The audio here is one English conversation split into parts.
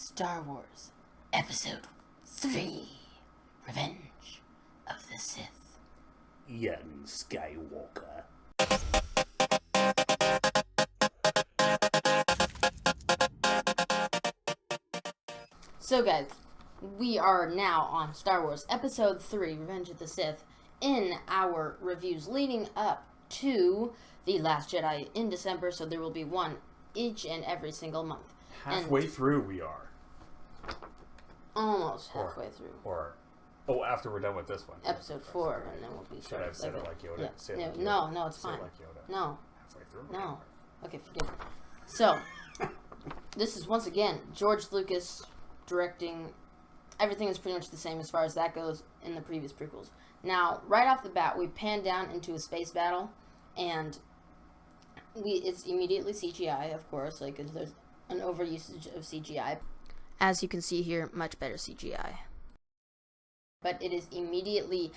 Star Wars Episode 3 Revenge of the Sith. Young Skywalker. So guys, we are now on Star Wars Episode 3 Revenge of the Sith in our reviews leading up to The Last Jedi in December, so there will be one each and every single month. Halfway through we are. Almost halfway through. After we're done with this one. Episode 4, and then we'll be Should I have said it like Yoda? Yeah. Say it like No, Yoda. no, it's Say fine. it like Yoda. No. Halfway through? No. Okay, forget it. So, this is once again George Lucas directing. Everything is pretty much the same as far as that goes in the previous prequels. Now, right off the bat, we pan down into a space battle, and it's immediately CGI, of course, like there's an overusage of CGI. As you can see here, much better CGI. But it is immediately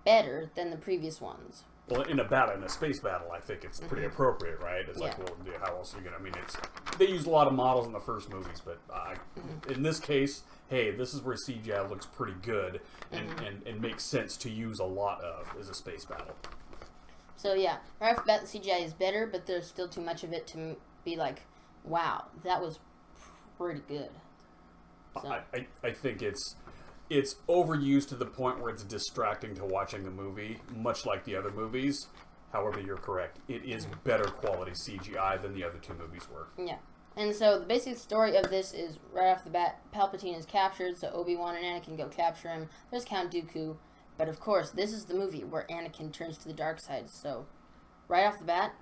better than the previous ones. Well, in a space battle, I think it's pretty appropriate, right? It's like, well, how else are you gonna? I mean, they used a lot of models in the first movies, but in this case, hey, this is where CGI looks pretty good and makes sense to use a lot of as a space battle. So yeah, right off the bat, the CGI is better, but there's still too much of it to be like, wow, that was pretty good. So. I think it's overused to the point where it's distracting to watching the movie, much like the other movies. However, you're correct. It is better quality CGI than the other two movies were. Yeah. And so the basic story of this is, right off the bat, Palpatine is captured, so Obi-Wan and Anakin go capture him. There's Count Dooku. But of course, this is the movie where Anakin turns to the dark side. So, right off the bat,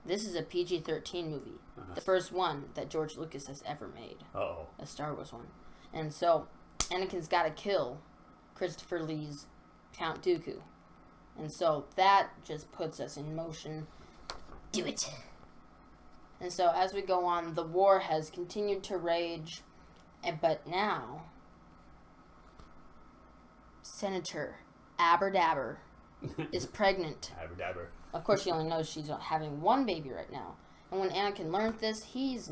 this is a PG-13 movie. The first one that George Lucas has ever made. Uh-oh. A Star Wars one. And so, Anakin's got to kill Christopher Lee's Count Dooku. And so, that just puts us in motion. Do it! And so, as we go on, the war has continued to rage. But now, Senator Aberdabber is pregnant. Aberdabber. Of course, she only knows she's having one baby right now. And when Anakin learned this, he's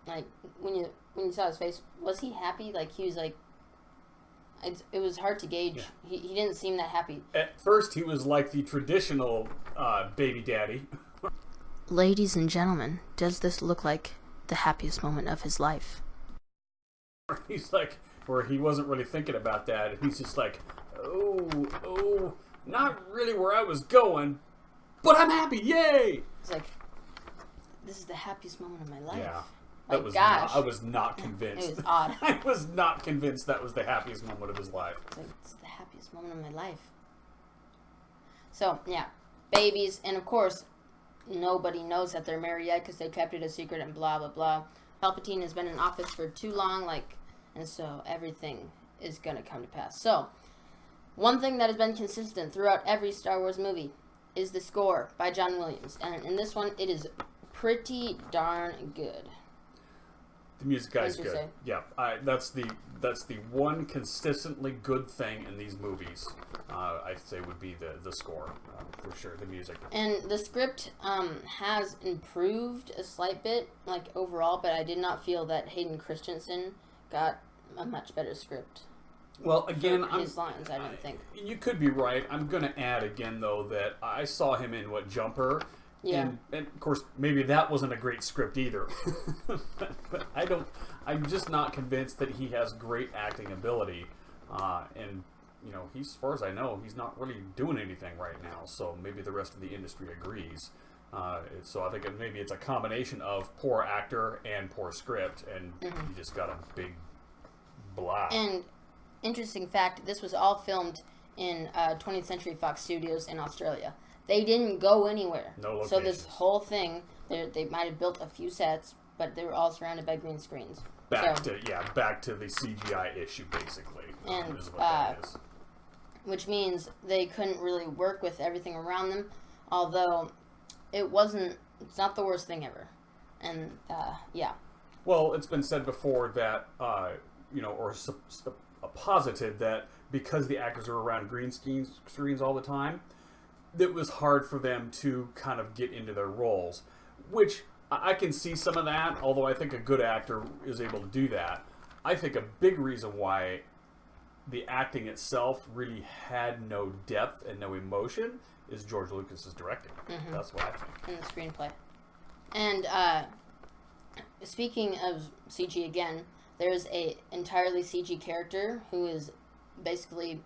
like, when you saw his face, was he happy? Like, he was like, it was hard to gauge. Yeah. He didn't seem that happy. At first, he was like the traditional baby daddy. Ladies and gentlemen, does this look like the happiest moment of his life? He's like, where he wasn't really thinking about that. And he's just like, oh, not really where I was going, but I'm happy, yay! It's like, this is the happiest moment of my life. Yeah. I was not convinced. It was odd. I was not convinced that was the happiest moment of his life. It's like, it's the happiest moment of my life. So, yeah. Babies, and of course, nobody knows that they're married yet because they kept it a secret and blah, blah, blah. Palpatine has been in office for too long, and so everything is going to come to pass. So, one thing that has been consistent throughout every Star Wars movie is the score by John Williams. And in this one, it is pretty darn good. The music guy's good. Say? Yeah, that's the one consistently good thing in these movies. I'd say would be the score for sure. The music and the script has improved a slight bit, overall, but I did not feel that Hayden Christensen got a much better script. Well, again, his lines, I don't think. You could be right. I'm going to add again though that I saw him in Jumper. Yeah. And of course, maybe that wasn't a great script either. but I'm just not convinced that he has great acting ability. And, as far as I know, he's not really doing anything right now. So maybe the rest of the industry agrees. So I think maybe it's a combination of poor actor and poor script. And you just got a big blah. And interesting fact, this was all filmed in 20th Century Fox Studios in Australia. They didn't go anywhere. No locations. So this whole thing, they might have built a few sets, but they were all surrounded by green screens. Back to the CGI issue, basically. And is what that is. Which means they couldn't really work with everything around them, although it's not the worst thing ever. And, yeah. Well, it's been said before that, posited that because the actors are around green screens all the time, it was hard for them to kind of get into their roles, which I can see some of that, although I think a good actor is able to do that. I think a big reason why the acting itself really had no depth and no emotion is George Lucas's directing. Mm-hmm. That's what I think. And the screenplay. And speaking of CG again, there's a entirely CG character who is basically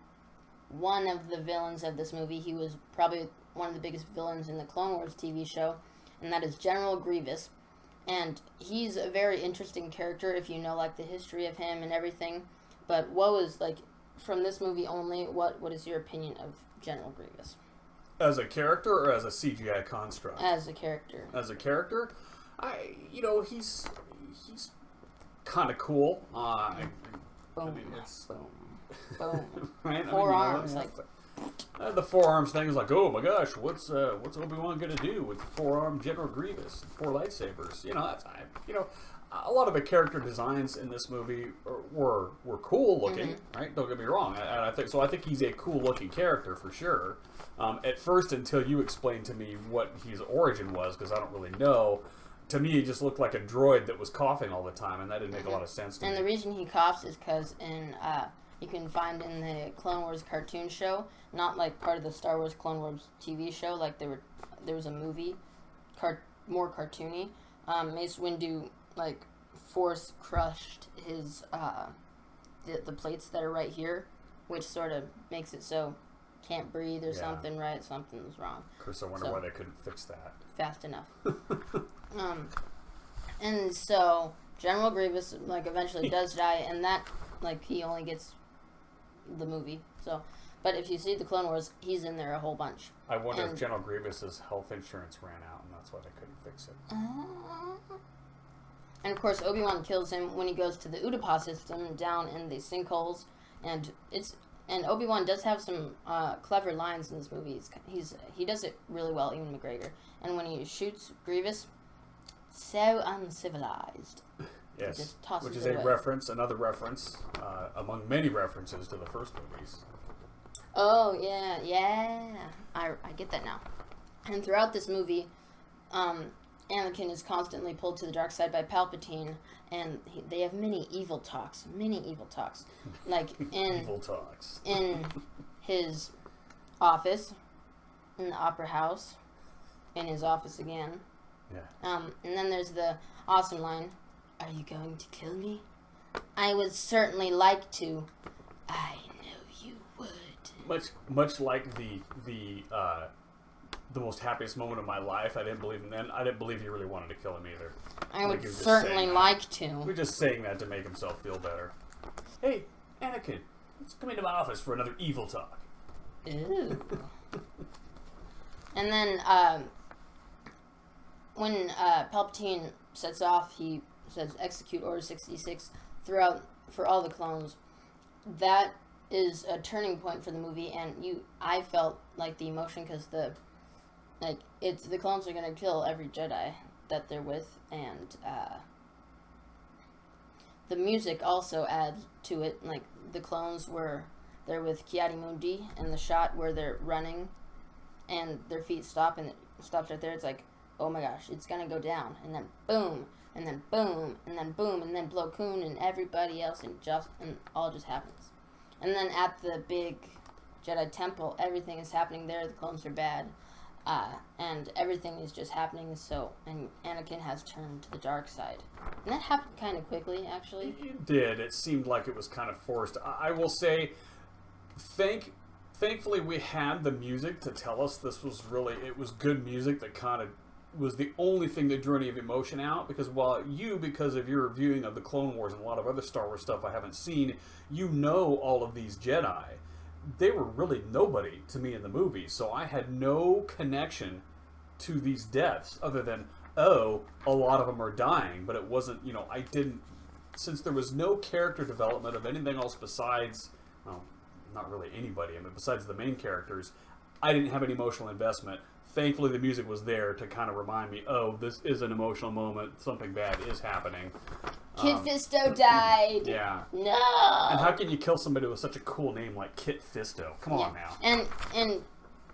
one of the villains of this movie. He was probably one of the biggest villains in the Clone Wars TV show, and that is General Grievous. And he's a very interesting character if you know like the history of him and everything. But what was like from this movie only? What is your opinion of General Grievous As a character or as a CGI construct? as a character? As a character, he's kind of cool. Boom, it's boom, boom. right. Forearms, the forearms thing is like, oh my gosh, what's Obi-Wan gonna do with four-armed General Grievous, 4 lightsabers? A lot of the character designs in this movie were cool looking, Mm-hmm. right? Don't get me wrong. I think he's a cool looking character for sure. At first, until you explained to me what his origin was, because I don't really know. To me, he just looked like a droid that was coughing all the time, and that didn't make a lot of sense to me. And the reason he coughs is because you can find in the Clone Wars cartoon show, not like part of the Star Wars Clone Wars TV show, like there was a movie, more cartoony. Mace Windu like force crushed his the plates that are right here, which sort of makes it so can't breathe or something, right? Something's wrong. Of course, I wonder why they couldn't fix that fast enough. And so General Grievous like eventually does die, and that like he only gets the movie. So, but if you see the Clone Wars, he's in there a whole bunch. I wonder if General Grievous's health insurance ran out, and that's why they couldn't fix it. And of course, Obi-Wan kills him when he goes to the Utapau system down in the sinkholes, and Obi-Wan does have some clever lines in this movie. He does it really well, even McGregor. And when he shoots Grievous, so uncivilized. Yes, just tosses which is it away. another reference among many references to the first movies. Oh yeah, I get that now. And throughout this movie, Anakin is constantly pulled to the dark side by Palpatine, and they have many evil talks, like in Evil talks in his office, in the Opera House, in his office again. Yeah. And then there's the awesome line, "Are you going to kill me? I would certainly like to. I know you would." Much like the most happiest moment of my life. I didn't believe him then. I didn't believe he really wanted to kill him either. I would certainly like to. We're just saying that to make himself feel better. Hey, Anakin, let's come into my office for another evil talk. Ew. And then when Palpatine sets off, he says execute Order 66 for all the clones. That is a turning point for the movie, and I felt like the emotion because the clones are gonna kill every Jedi that they're with, and the music also adds to it. Like the clones they're with Ki-Adi-Mundi, and the shot where they're running, and their feet stop, and it stops right there. It's like, oh my gosh, it's gonna go down, and then boom, and then boom, and then boom, and then Plo Koon and everybody else, and all just happens. And then at the big Jedi Temple, everything is happening there. The clones are bad. And everything is just happening, and Anakin has turned to the dark side. And that happened kind of quickly, actually. It did. It seemed like it was kind of forced. I will say, thankfully we had the music to tell us it was good music that kind of was the only thing that drew any of emotion out, because because of your viewing of the Clone Wars and a lot of other Star Wars stuff I haven't seen, all of these Jedi. They were really nobody to me in the movie, so I had no connection to these deaths other than, a lot of them are dying, but it wasn't, I didn't, since there was no character development of anything else besides, not really anybody, besides the main characters, I didn't have any emotional investment. Thankfully, the music was there to kind of remind me, this is an emotional moment, something bad is happening. Kit Fisto died. Yeah. No. And how can you kill somebody with such a cool name like Kit Fisto? Come on now. And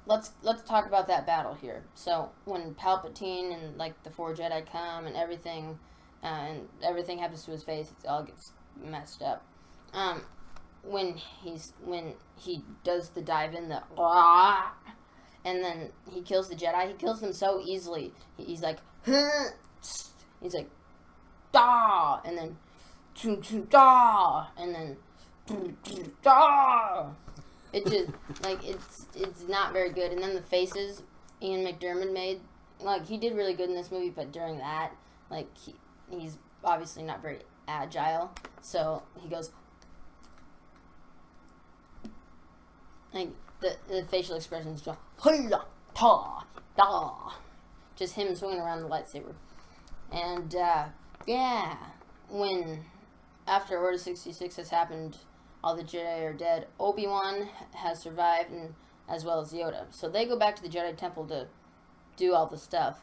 let's talk about that battle here. So when Palpatine and like the 4 Jedi come and everything happens to his face, it all gets messed up. When he does the dive in, and then he kills the Jedi. He kills them so easily. He's like, he's like, da, and then, da, and then, da. It just like it's not very good. And then the faces Ian McDiarmid made, like he did really good in this movie, but during that, like he's obviously not very agile, so he goes. Like, the facial expressions just, just him swinging around the lightsaber. And, when, after Order 66 has happened, all the Jedi are dead, Obi-Wan has survived, and as well as Yoda. So they go back to the Jedi Temple to do all the stuff,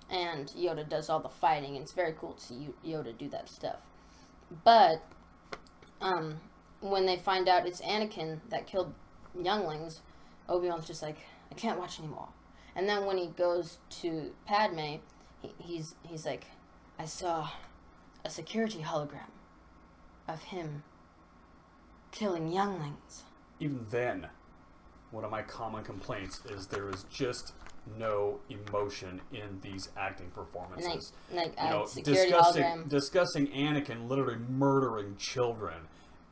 and Yoda does all the fighting, and it's very cool to see Yoda do that stuff. But, when they find out it's Anakin that killed younglings, Obi-Wan's just like, I can't watch anymore. And then when he goes to Padme, he's like, I saw a security hologram of him killing younglings. Even then, one of my common complaints is there is just no emotion in these acting performances. Discussing Anakin literally murdering children.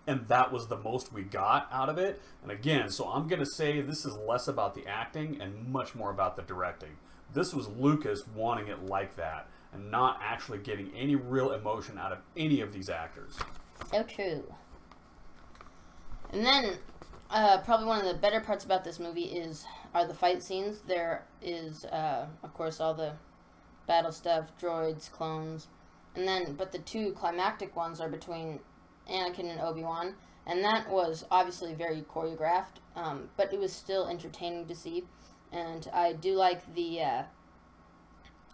And that was the most we got out of it. And again, so I'm going to say this is less about the acting and much more about the directing. This was Lucas wanting it like that and not actually getting any real emotion out of any of these actors. So true. And then, probably one of the better parts about this movie are the fight scenes. There is, of course, all the battle stuff, droids, clones. But the two climactic ones are between Anakin and Obi-Wan, and that was obviously very choreographed, but it was still entertaining to see, and I do like the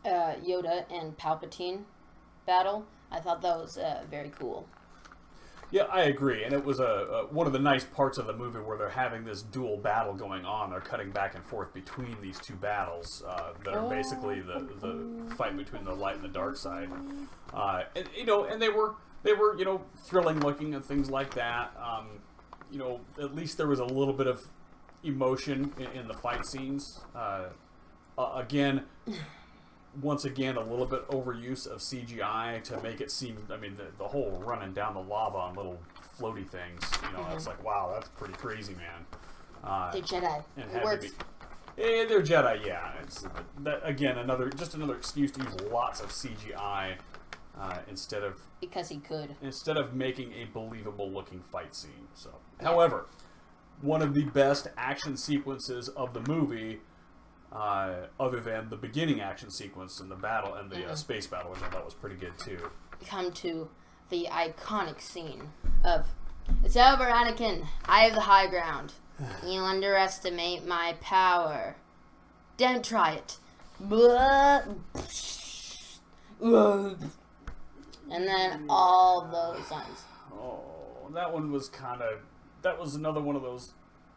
Yoda and Palpatine battle. I thought that was very cool. Yeah, I agree, and it was one of the nice parts of the movie where they're having this dual battle going on. They're cutting back and forth between these two battles that are basically the fight between the light and the dark side, and they were, thrilling looking and things like that. At least there was a little bit of emotion in the fight scenes. Once again, a little bit overuse of CGI to make it seem, the whole running down the lava on little floaty things, it's like, wow, that's pretty crazy, man. They're Jedi. It works. They're Jedi, yeah. It's, again, another excuse to use lots of CGI. Instead of making a believable looking fight scene. So, however, one of the best action sequences of the movie, other than the beginning action sequence and the battle and the space battle, which I thought was pretty good too. Come to the iconic scene of, "It's over, Anakin. I have the high ground. You underestimate my power. Don't try it." And then all those lines. Oh, that was another one of those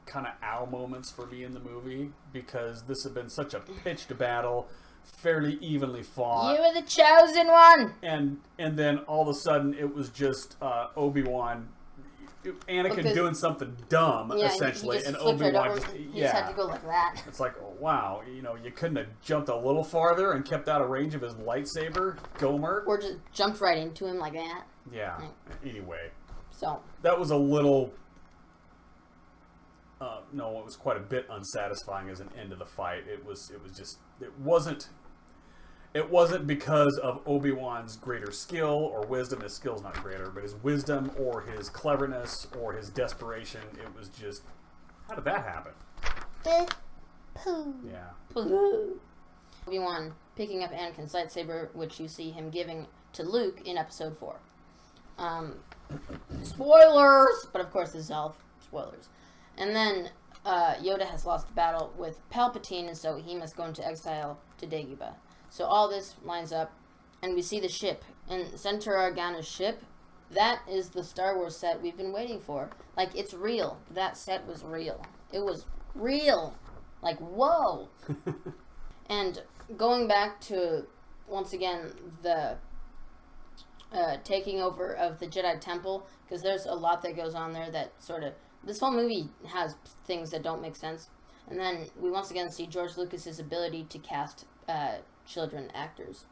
kind of ow moments for me in the movie, because this had been such a pitched battle, fairly evenly fought. You were the chosen one! And then all of a sudden it was just Obi-Wan, Anakin doing something dumb, essentially, and Obi-Wan just had to go like that. It's like, oh, wow, you couldn't have jumped a little farther and kept out of range of his lightsaber, Gomer. Or just jumped right into him like that. Yeah. Anyway, so that was a little. No, it was quite a bit unsatisfying as an end of the fight. It wasn't because of Obi-Wan's greater skill or wisdom. His skill's not greater, but his wisdom or his cleverness or his desperation. It was just, how did that happen? Yeah. Obi-Wan picking up Anakin's lightsaber, which you see him giving to Luke in Episode 4. Spoilers! But of course this is all spoilers. And then Yoda has lost the battle with Palpatine, and so he must go into exile to Dagobah. So all this lines up, and we see the ship. And Centaur Organa's ship, that is the Star Wars set we've been waiting for. Like, it's real. That set was real. It was real. Like, whoa! And going back to, once again, the taking over of the Jedi Temple, because there's a lot that goes on there that sort of... This whole movie has things that don't make sense. And then we once again see George Lucas's ability to cast children actors.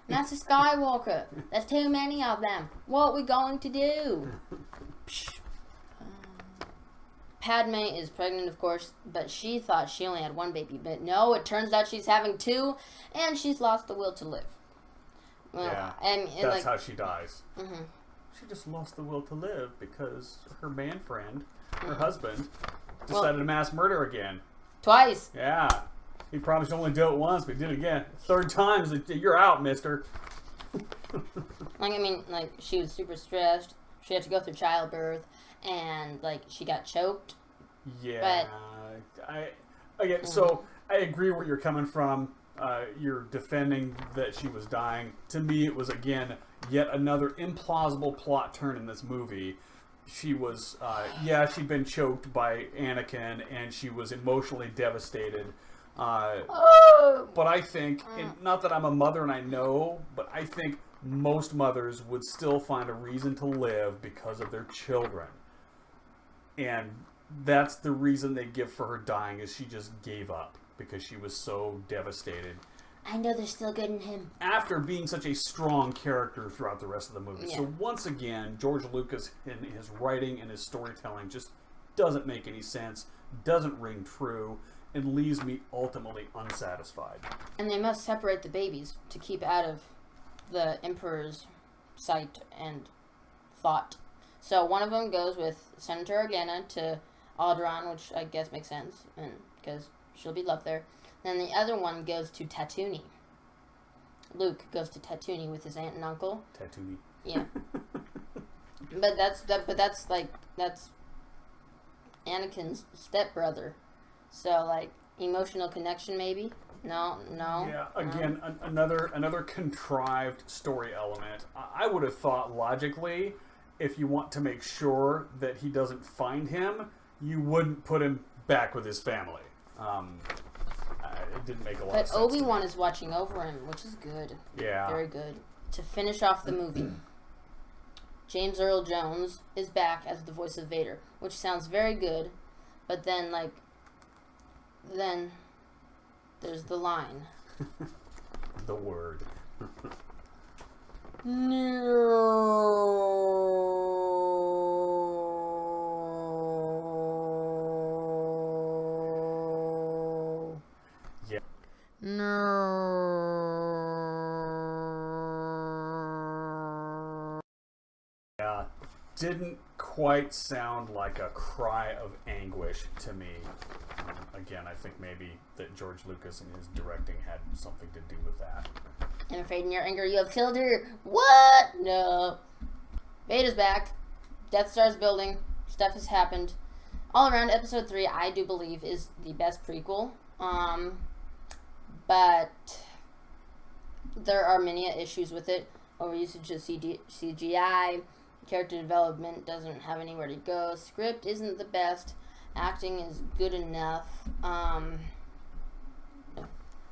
Master Skywalker, there's too many of them. What are we going to do? Padme is pregnant, of course, but she thought she only had one baby. But no, it turns out she's having two, and she's lost the will to live. Well, yeah, and that's how she dies. Mm-hmm. She just lost the will to live because her man friend, her husband, decided to mass murder again. Twice. Yeah. He promised to only do it once, but he did it again. Third time, you're out, mister. She was super stressed. She had to go through childbirth, and, she got choked. Yeah. So I agree where you're coming from. You're defending that she was dying. To me, it was, again, yet another implausible plot turn in this movie. She was, she'd been choked by Anakin, and she was emotionally devastated. But I think, and not that I'm a mother and I know, but I think most mothers would still find a reason to live because of their children. And that's the reason they give for her dying, is she just gave up because she was so devastated. I know there's still good in him. After being such a strong character throughout the rest of the movie. Yeah. So once again, George Lucas in his writing and his storytelling just doesn't make any sense, doesn't ring true, and leaves me ultimately unsatisfied. And they must separate the babies to keep out of the Emperor's sight and thought. So one of them goes with Senator Organa to Alderaan, which I guess makes sense, and because she'll be loved there. Then the other one goes to Tatooine. Luke goes to Tatooine with his aunt and uncle. Tatooine. Yeah. But that's Anakin's stepbrother. So emotional connection maybe? No. Yeah, again, another contrived story element. I would have thought logically, if you want to make sure that he doesn't find him, you wouldn't put him back with his family. It didn't make a lot of sense. But Obi-Wan is watching over him, which is good. Yeah. Very good. To finish off the movie, James Earl Jones is back as the voice of Vader, which sounds very good, but then there's the line. The word. No. Yeah. No. Yeah. Didn't quite sound like a cry of anguish to me. Again, I think maybe that George Lucas and his directing had something to do with that. I'm afraid in your anger you have killed her. What? No. Vader's back. Death Star's building. Stuff has happened. All around, Episode 3, I do believe, is the best prequel. But there are many issues with it. Overusage of CGI. Character development doesn't have anywhere to go. Script isn't the best. Acting is good enough.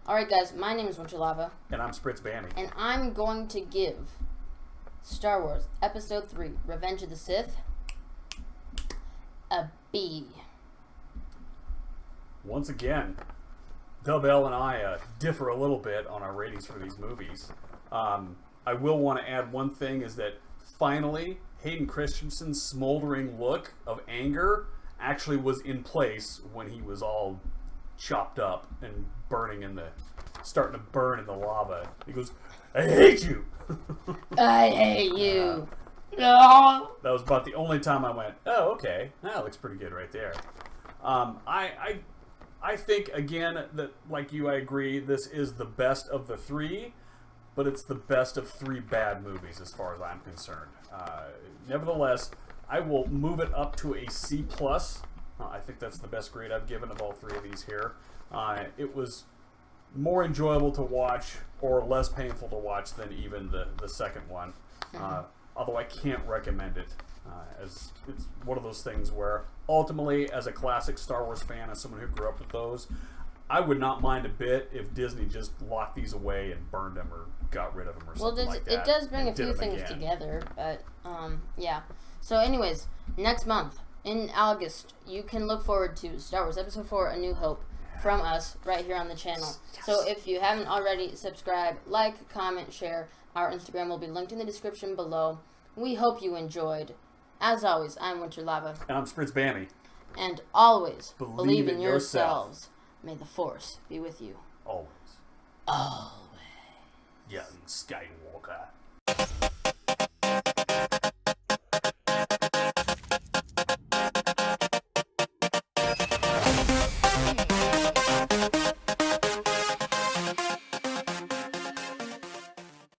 Alright guys, my name is Winter Lava. And I'm Spritz Banny. And I'm going to give Star Wars Episode 3, Revenge of the Sith, a B. Once again, Dub L and I differ a little bit on our ratings for these movies. I will want to add one thing, is that finally, Hayden Christensen's smoldering look of anger actually was in place when he was all chopped up and starting to burn in the lava. He goes, "I hate you." I hate you. No. That was about the only time I went, "Oh, okay, that looks pretty good right there." I think again that, like you, I agree. This is the best of the three, but it's the best of three bad movies as far as I'm concerned. Nevertheless, I will move it up to a C+. I think that's the best grade I've given of all three of these here. It was more enjoyable to watch, or less painful to watch, than even the second one. Although I can't recommend it, as it's one of those things where ultimately, as a classic Star Wars fan, as someone who grew up with those, I would not mind a bit if Disney just locked these away and burned them or got rid of them or something like that. It does bring a few things together, but yeah. So, anyways, next month in August, you can look forward to Star Wars Episode 4: A New Hope from us right here on the channel. Yes. So, if you haven't already, subscribe, like, comment, share. Our Instagram will be linked in the description below. We hope you enjoyed. As always, I'm Winter Lava. And I'm Spritz Bammy. And always believe in yourselves. May the Force be with you. Always. Always. Young Skywalker.